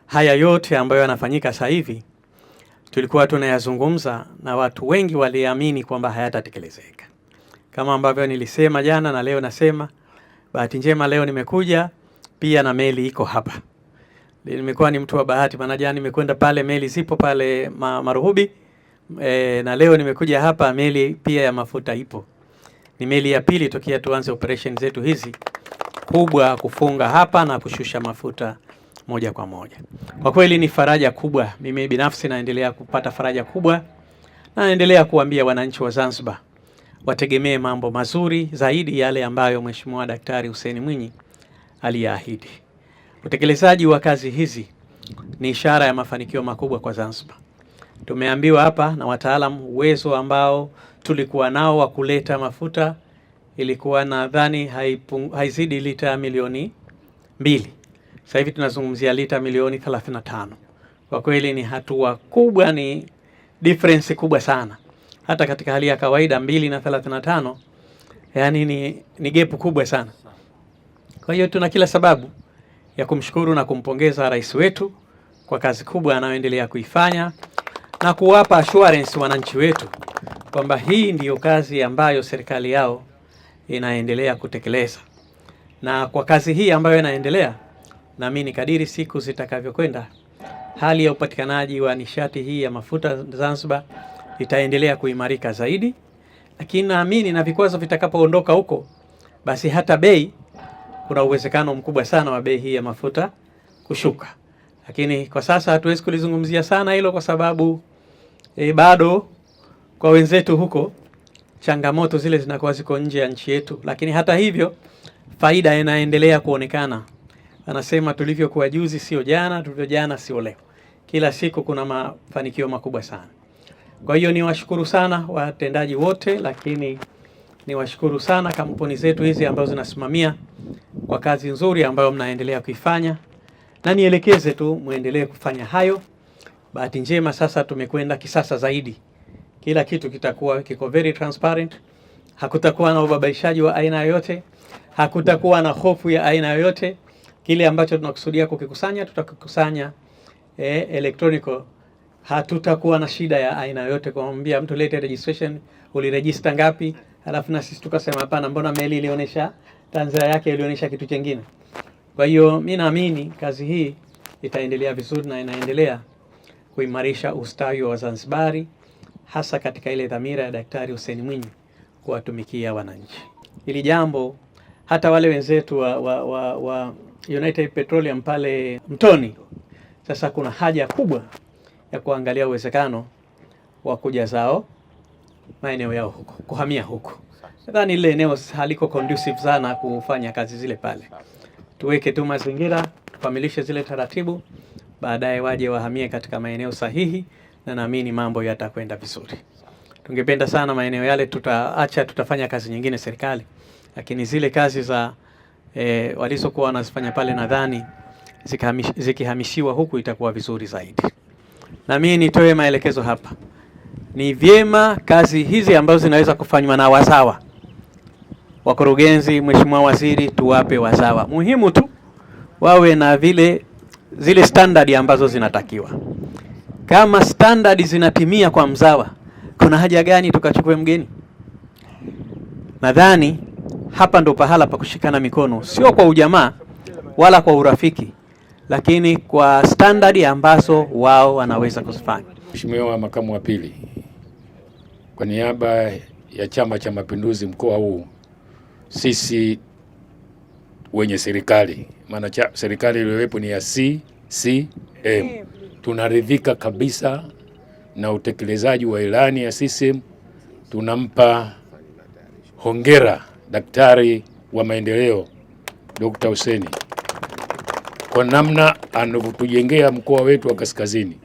haya yote ambayo yanafanyika sasa hivi tulikuwa tunayazungumza na watu wengi waliamini kwamba hayatatekelezeka. Kama ambavyo nilisema jana na leo nasema, bahati njema leo nimekuja pia na meli iko hapa. Nimekuwa ni mtu wa bahati, maana jana nimekwenda pale, meli zipo pale Maruhubi, na leo nimekuja hapa, meli pia ya mafuta ipo. Ni meli ya pili tokea tuanze operation zetu hizi kubwa kufunga hapa na kushusha mafuta moja kwa moja. Kwa kweli ni faraja kubwa. Mimi binafsi naendelea kupata faraja kubwa, na naendelea kuambia wananchi wa Zanzibar wategemee mambo mazuri zaidi yale ambayo Mheshimiwa Daktari Hussein Mwinyi aliahidi. Utekelezaji wa kazi hizi ni ishara ya mafanikio makubwa kwa Zanzibar. Tumeambiwa hapa na wataalamu uwezo ambao tulikuwa nao wa kuleta mafuta ilikuwa nadhani haizidi lita milioni 2. Sasa hivi tunazungumzia lita milioni 35. Kwa kweli ni hatua kubwa, ni difference kubwa sana. Hata katika hali ya kawaida 2 na 35, yani ni gap kubwa sana. Kwa hiyo tuna kila sababu ya kumshukuru na kumpongeza rais wetu kwa kazi kubwa anayoendelea kuifanya na kuwapa assurance wananchi wetu kwamba hii ndiyo kazi ambayo serikali yao inaendelea kutekeleza. Na kwa kazi hii ambayo inaendelea, naamini kadiri siku zitakavyokwenda, hali ya upatikanaji wa nishati hii ya mafuta Zanzibar itaendelea kuimarika zaidi. Lakini naamini na vikwazo vitakapoondoka huko, basi hata bei, kuna uwezekano mkubwa sana wa bei hii ya mafuta kushuka. Lakini kwa sasa hatuwezi kulizungumzia sana hilo kwa sababu bado kwa wenzetu huko changamoto zile zinakuwa ziko nje ya nchi yetu. Lakini hata hivyo faida inaendelea kuonekana. Anasema tulivyokuwa juzi sio jana, tulivyo jana sio leo. Kila siku kuna mafanikio makubwa sana. Kwa hiyo niwashukuru sana watendaji wote, lakini niwashukuru sana kampuni zetu hizi ambazo zinasimamia kwa kazi nzuri ambayo mnaendelea kuifanya, na nielekeze tu muendelee kufanya hayo. Bahati njema sasa tumekwenda kisasa zaidi. Kila kitu kitakuwa kiko very transparent. Hakutakuwa na ubabaishaji wa aina yoyote, hakutakuwa na hofu ya aina yoyote. Kile ambacho tunakusudia kukikusanya tutakikusanya electronical. Hatutakuwa na shida ya aina yoyote kumwambia mtu lete registration, uliregister ngapi, alafu na sisi tukasema hapana, mbona meli ilionyesha tanzania yake ilionyesha kitu kingine. Kwa hiyo mimi naamini kazi hii itaendelea vizuri na inaendelea kuimarisha ustawi wa Zanzibari, hasa katika ile dhamira ya Daktari Hussein Mwinyi kuwatumikia wananchi. Hili jambo hata wale wenzetu wa United Petroleum pale Mtoni, sasa kuna haja kubwa ya kuangalia uwezekano wa kuja zao maeneo yao huko, kuhamia huko. Nadhani ile eneo haliko conducive sana kufanya kazi zile pale. Tuweke tu mazingira, tukamilishe zile taratibu, baadaye waje wahamie katika maeneo sahihi, na naamini mambo yatakwenda vizuri. Tungependa sana maeneo yale tutafanya kazi nyingine serikali, lakini zile kazi za walizokuwa wanazifanya pale nadhani zikihamishiwa huku itakuwa vizuri zaidi. Na mimi nitoe maelekezo hapa. Ni vyema kazi hizi ambazo zinaweza kufanywa na wazawa, wakurugenzi, Mheshimiwa Waziri, tuwape wazawa. Muhimu tu wawe na zile standard ambazo zinatakiwa. Kama standard zinatimia kwa mzawa, kuna haja gani tukachukue mgeni? Nadhani hapa ndo pahala pa kushikana mikono, sio kwa ujamaa wala kwa urafiki, lakini kwa standard ambazo wao wanaweza kuzifanya. Mheshimiwa Makamu wa Pili, kwa niaba ya Chama cha Mapinduzi mkoa huu, sisi wenye serikali, maana serikali iliyopo ni ya CCM, tunaridhika kabisa na utekelezaji wa ilani ya CCM. Tunampa hongera Daktari wa Maendeleo Dr. Hussein kwa namna anavyotujengea mkoa wetu wa Kaskazini.